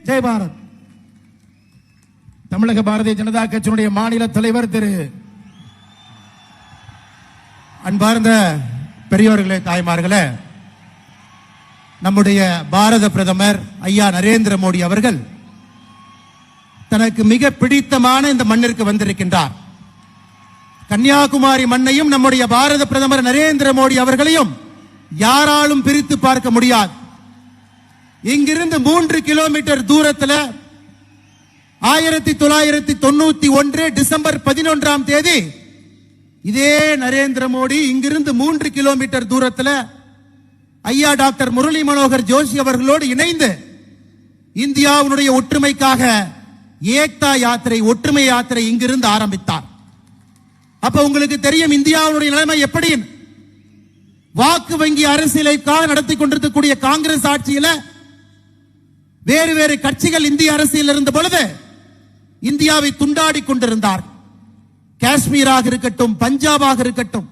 ஜெய் பாரத். தமிழக பாரதிய ஜனதா கட்சியினுடைய மாநில தலைவர் திரு அன்பார்ந்த பெரியோர்களே, தாய்மார்களே, நம்முடைய பாரத பிரதமர் ஐயா நரேந்திர மோடி அவர்கள் தனக்கு மிக பிடித்தமான இந்த மண்ணிற்கு வந்திருக்கின்றார். கன்னியாகுமரி மண்ணையும் நம்முடைய பாரத பிரதமர் நரேந்திர மோடி அவர்களையும் யாராலும் பிரித்து பார்க்க முடியாது. இங்கிருந்து 3 கிலோமீட்டர் தூரத்தில் 1991 டிசம்பர் 11ஆம் தேதி இதே நரேந்திர மோடி இங்கிருந்து 3 கிலோமீட்டர் தூரத்தில் ஐயா டாக்டர் முரளி மனோகர் ஜோஷி அவர்களோடு இணைந்து இந்தியாவுடைய ஒற்றுமைக்காக ஏக்தா யாத்திரை, ஒற்றுமை யாத்திரை இங்கிருந்து ஆரம்பித்தார். அப்ப உங்களுக்கு தெரியும் இந்தியாவுடைய நிலைமை எப்படி. வாக்கு வங்கி அரசியலுக்காக நடத்தி கொண்டிருக்கக்கூடிய காங்கிரஸ் ஆட்சியில வேறு வேறு கட்சிகள் இந்திய அரசியல் இருந்த பொழுது இந்தியாவை துண்டாடி கொண்டிருந்தார். காஷ்மீராக இருக்கட்டும், பஞ்சாபாக இருக்கட்டும்,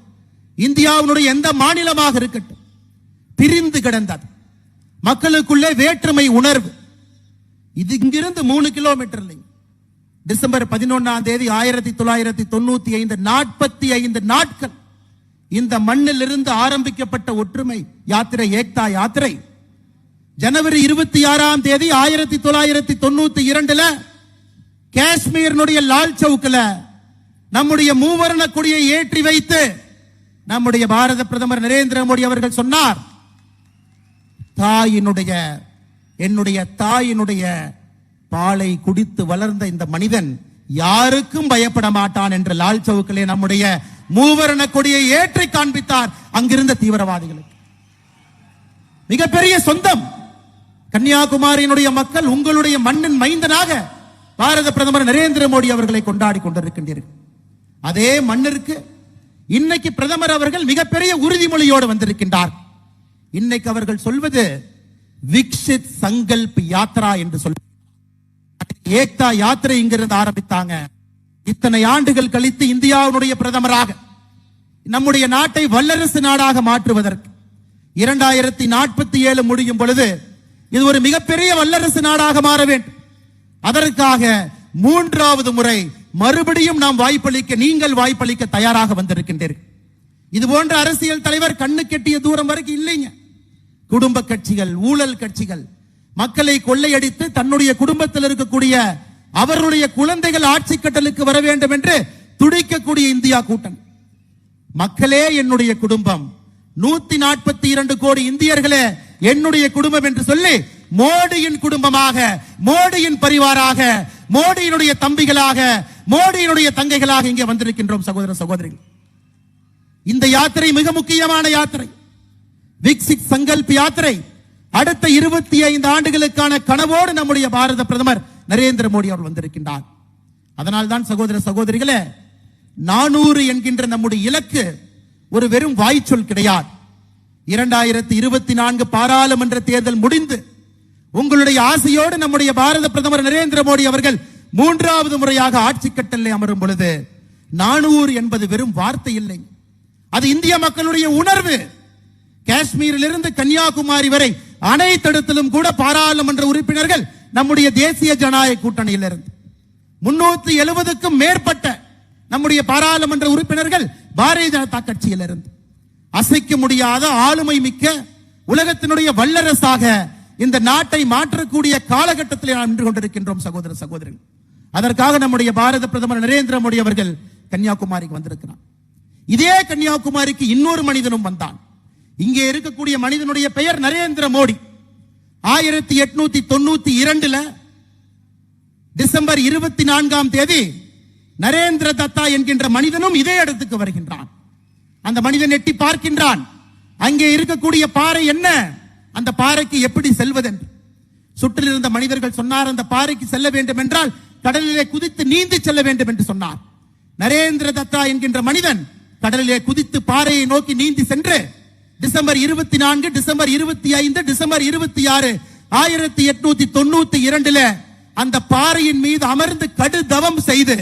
இந்தியாவுடைய எந்த மாநிலமாக இருக்கட்டும், பிரிந்து கிடந்தது. மக்களுக்குள்ளே வேற்றுமை உணர்வு. இது இங்கிருந்து 3 கிலோமீட்டர் இல்லைங்க. டிசம்பர் 11ஆம் தேதி 1995 45 நாட்கள் இந்த மண்ணில் இருந்து ஆரம்பிக்கப்பட்ட ஒற்றுமை யாத்திரை, ஏக்தா யாத்திரை ஜனவரி 26ஆம் தேதி 1992 காஷ்மீரினுடைய லால் சவுக்கில் நம்முடைய மூவர்ண கொடியை ஏற்றி வைத்து நம்முடைய பாரத பிரதமர் நரேந்திர மோடி அவர்கள் சொன்னார், என்னுடைய தாயினுடைய பாலை குடித்து வளர்ந்த இந்த மனிதன் யாருக்கும் பயப்பட மாட்டான் என்று லால் சவுக்கிலே நம்முடைய மூவர்ண கொடியை ஏற்றி காண்பித்தார். அங்கிருந்த தீவிரவாதிகளுக்கு மிகப்பெரிய சொந்தம். கன்னியாகுமரியினுடைய மக்கள் உங்களுடைய மண்ணின் மைந்தனாக பாரத பிரதமர் நரேந்திர மோடி அவர்களை கொண்டாடி கொண்டிருக்கின்றீர்கள். அதே மண்ணிற்கு இன்னைக்கு பிரதமர் அவர்கள் மிகப்பெரிய உறுதிமொழியோடு வந்திருக்கின்றார். இன்னைக்கு அவர்கள் சொல்வது விக்ஷித் சங்கல்ப் யாத்ரா என்று சொல்ல, ஏக்தா யாத்திரை இங்கிருந்து ஆரம்பித்தாங்க. இத்தனை ஆண்டுகள் கழித்து இந்தியாவுடைய பிரதமராக நம்முடைய நாட்டை வல்லரசு நாடாக மாற்றுவதற்கு 2047 முடியும் பொழுது இது ஒரு மிகப்பெரிய வல்லரசு நாடாக மாற வேண்டும். அதற்காக 3வது முறை மறுபடியும் நாம் வாய்ப்பளிக்க, நீங்கள் வாய்ப்பளிக்க தயாராக வந்திருக்கின்றீர்கள். இது போன்ற அரசியல் தலைவர் கண்ணு கெட்டிய தூரம் வரைக்கும் இல்லைங்க. குடும்ப கட்சிகள், ஊழல் கட்சிகள் மக்களை கொள்ளையடித்து தன்னுடைய குடும்பத்தில் இருக்கக்கூடிய அவர்களுடைய குழந்தைகள் ஆட்சி கட்டலுக்கு வர வேண்டும் என்று துடிக்கக்கூடிய இந்தியா கூட்டணி. மக்களே என்னுடைய குடும்பம், 142 கோடி இந்தியர்களே என்னுடைய குடும்பம் என்று சொல்லி மோடியின் குடும்பமாக, மோடியின் பரிவாராக, மோடியினுடைய தம்பிகளாக, மோடியினுடைய தங்கைகளாக இங்கே வந்திருக்கின்றோம் சகோதர சகோதரிகள். இந்த யாத்திரை மிக முக்கியமான யாத்திரை, விக்சித் சங்கல்ப் யாத்திரை. அடுத்த 25 ஆண்டுகளுக்கான கனவோடு நம்முடைய பாரத பிரதமர் நரேந்திர மோடி அவர் வந்திருக்கின்றார். அதனால் தான் சகோதர சகோதரிகளே, 400 என்கின்ற நம்முடைய இலக்கு ஒரு வெறும் வாய்ச்சொல் கிடையாது. 2024 பாராளுமன்ற தேர்தல் முடிந்து உங்களுடைய ஆசையோடு நம்முடைய பாரத பிரதமர் நரேந்திர மோடி அவர்கள் 3வது முறையாக ஆட்சி கட்டளை அமரும் பொழுது 400 என்பது வெறும் வார்த்தை இல்லை, அது இந்திய மக்களுடைய உணர்வு. காஷ்மீரிலிருந்து கன்னியாகுமரி வரை அனைத்திடத்திலும் கூட பாராளுமன்ற உறுப்பினர்கள் நம்முடைய தேசிய ஜனநாயக கூட்டணியில் இருந்து 370க்கும் மேற்பட்ட நம்முடைய பாராளுமன்ற உறுப்பினர்கள் பாரதிய ஜனதா கட்சியில் இருந்து அசைக்க முடியாத ஆளுமை மிக்க உலகத்தினுடைய வல்லரசாக இந்த நாட்டை மாற்றக்கூடிய காலகட்டத்தில் நாம் நின்று கொண்டிருக்கின்றோம் சகோதர சகோதரிகள். அதற்காக நம்முடைய பாரத பிரதமர் நரேந்திர மோடி அவர்கள் கன்னியாகுமரிக்கு வந்திருக்கிறார். இதே கன்னியாகுமரிக்கு இன்னொரு மனிதனும் வந்தான். இங்கே இருக்கக்கூடிய மனிதனுடைய பெயர் நரேந்திர மோடி. 1892 டிசம்பர் 24ஆம் தேதி நரேந்திர தத்தா என்கின்ற மனிதனும் இதே இடத்துக்கு வருகின்றான். அந்த மனிதன் எட்டி பார்க்கின்றான், அங்கே இருக்கக்கூடிய பாறை என்ன, அந்த பாறைக்கு எப்படி செல்வதென்று. சுற்றில் இருந்த மனிதர்கள் சொன்னார், அந்த பாறைக்கு செல்ல வேண்டும் என்றால் கடலிலே குதித்து நீந்தி செல்ல வேண்டும் என்று சொன்னார். நரேந்திர தத்தா என்கின்ற மனிதன் கடலிலே குதித்து பாறையை நோக்கி நீந்தி சென்று டிசம்பர் 24, டிசம்பர் 25, டிசம்பர் 26, 1892 அந்த பாறையின் மீது அமர்ந்து கடுதவம் செய்து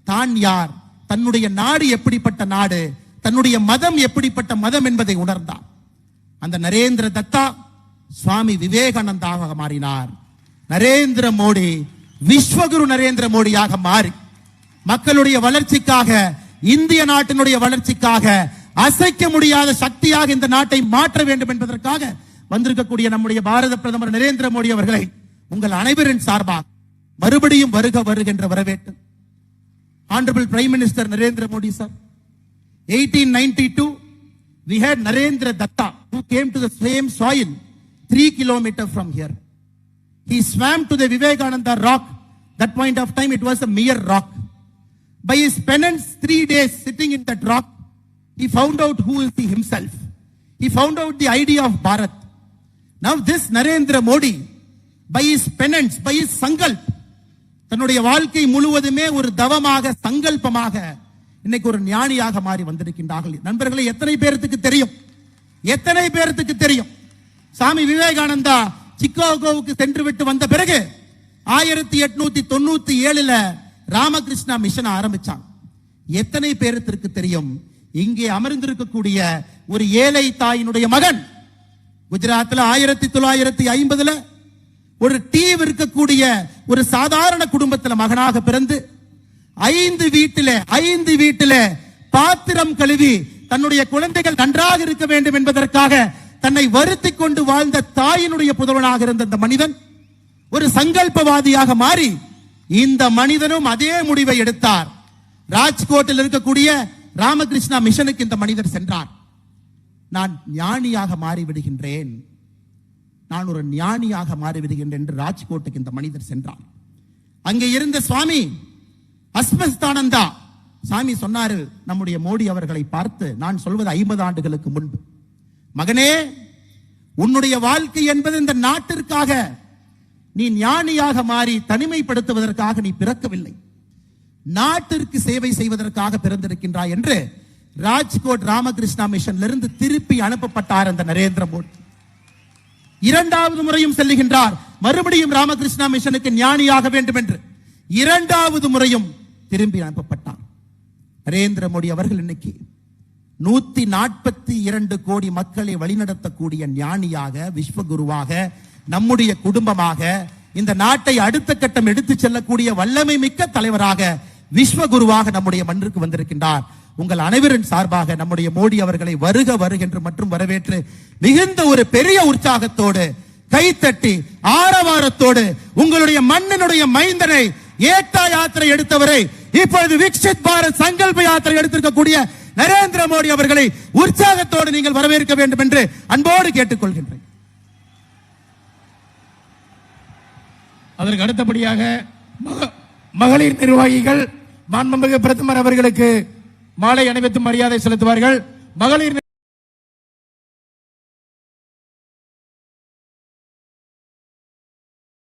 தான் யார், தன்னுடைய நாடு எப்படிப்பட்ட நாடு, தன்னுடைய மதம் எப்படிப்பட்ட மதம் என்பதை உணர்ந்தார். அந்த நரேந்திர தத்தா சுவாமி விவேகானந்தாக மாறினார். நரேந்திர மோடி விஸ்வகுரு நரேந்திர மோடியாக மாறி மக்களுடைய வளர்ச்சிக்காக, இந்திய நாட்டினுடைய வளர்ச்சிக்காக அசைக்க முடியாத சக்தியாக இந்த நாட்டை மாற்ற வேண்டும் என்பதற்காக வந்திருக்கக்கூடிய நம்முடைய பாரத பிரதமர் நரேந்திர மோடி அவர்களை உங்கள் அனைவரின் சார்பாக மறுபடியும் வருக வருகின்ற வரவேற்று. Honorable Prime Minister Narendra Modi sir, 1892 we had Narendra Datta who came to the same soil 3 kilometers from here. He swam to the Vivekananda rock. That point of time it was a mere rock. By his penance 3 days sitting in that rock, he found out who is he himself. He found out the idea of Bharat. Now this Narendra Modi, by his penance, by his sankalp, தன்னுடைய வாழ்க்கை முழுவதுமே ஒரு தவமாக, சங்கல்பமாக இன்னைக்கு ஒரு ஞானியாக மாறி வந்திருக்கின்றார்கள். நண்பர்களே, எத்தனை பேருக்கு தெரியும்? எத்தனை பேருக்கு தெரியும்? சாமி விவேகானந்தா சிக்காகோவுக்கு சென்று விட்டு வந்த பிறகு 1897 ராமகிருஷ்ணா மிஷன் ஆரம்பிச்சாங்க. எத்தனை பேருக்கு தெரியும்? இங்கே அமர்ந்திருக்கக்கூடிய ஒரு ஏழை தாயினுடைய மகன் குஜராத்தில் 1950 ஒரு டீ விற்கக்கூடிய ஒரு சாதாரண குடும்பத்தில் மகனாக பிறந்து 5 வீட்டிலே பாத்திரம் கழுவி தன்னுடைய குழந்தைகள் நன்றாக இருக்க வேண்டும் என்பதற்காக தன்னை வருத்தி கொண்டு வாழ்ந்த தாயினுடைய புதல்வனாக இருந்த இந்த மனிதன் ஒரு சங்கல்பவாதியாக மாறி, இந்த மனிதனும் அதே முடிவை எடுத்தார். ராஜ்கோட்டில் இருக்கக்கூடிய ராமகிருஷ்ணா மிஷனுக்கு இந்த மனிதர் சென்றார். நான் ஞானியாக மாறிவிடுகின்றேன், நான் ஒரு ஞானியாக மாறிவிடுகின்றேன் என்று ராஜ்கோட்டுக்கு இந்த மனிதர் சென்றார். அங்கே இருந்த சுவாமி அஸ்மஸ்தானந்தா சாமி சொன்னாரு நம்முடைய மோடி அவர்களை பார்த்து, நான் சொல்வது 50 ஆண்டுகளுக்கு முன்பு, மகனே, உன்னுடைய வாழ்க்கை என்பது இந்த நாட்டிற்காக நீ ஞானியாக மாறி தனிமைப்படுத்துவதற்காக நீ பிறக்கவில்லை, நாட்டிற்கு சேவை செய்வதற்காக பிறந்திருக்கின்றாய் என்று ராஜ்கோட் ராமகிருஷ்ணா மிஷனிலிருந்து திருப்பி அனுப்பப்பட்டார் அந்த நரேந்திர மோடி. 2வது முறையும் செல்லுகின்றார், மறுபடியும் ராமகிருஷ்ணா மிஷனுக்கு ஞானியாக வேண்டும் என்று 2வது முறையும் திரும்பி அனுப்பப்பட்டார். நரேந்திர மோடி அவர்கள் இன்னைக்கு 142 கோடி மக்களை வழிநடத்தக்கூடிய ஞானியாக, விஸ்வகுருவாக, நம்முடைய குடும்பமாக, இந்த நாட்டை அடுத்த கட்டம் எடுத்து செல்லக்கூடிய வல்லமை மிக்க தலைவராக, விஸ்வகுருவாக நம்முடைய மண்ணிற்கு வந்திருக்கின்றார். உங்கள் அனைவரின் சார்பாக நம்முடைய மோடி அவர்களை வருக வருகின்ற மற்றும் வரவேற்று மிகுந்த ஒரு பெரிய உற்சாகத்தோடு, கைத்தட்டி ஆரவாரத்தோடு உங்களுடைய மண்ணினுடைய மைந்தனை, ஏக்தா யாத்திரை எடுத்தவரை, இப்பொழுது விக்சித் பாரத் சங்கல்ப யாத்திரை எடுத்திருக்கக்கூடிய நரேந்திர மோடி அவர்களை உற்சாகத்தோடு நீங்கள் வரவேற்க வேண்டும் என்று அன்போடு கேட்டுக்கொள்கின்றேன். அதற்கு அடுத்தபடியாக மகளிர் நிர்வாகிகள் மாண்புமிகு பிரதமர் அவர்களுக்கு மாலை அணிவித்து மரியாதை செலுத்துவார்கள். மகளிர்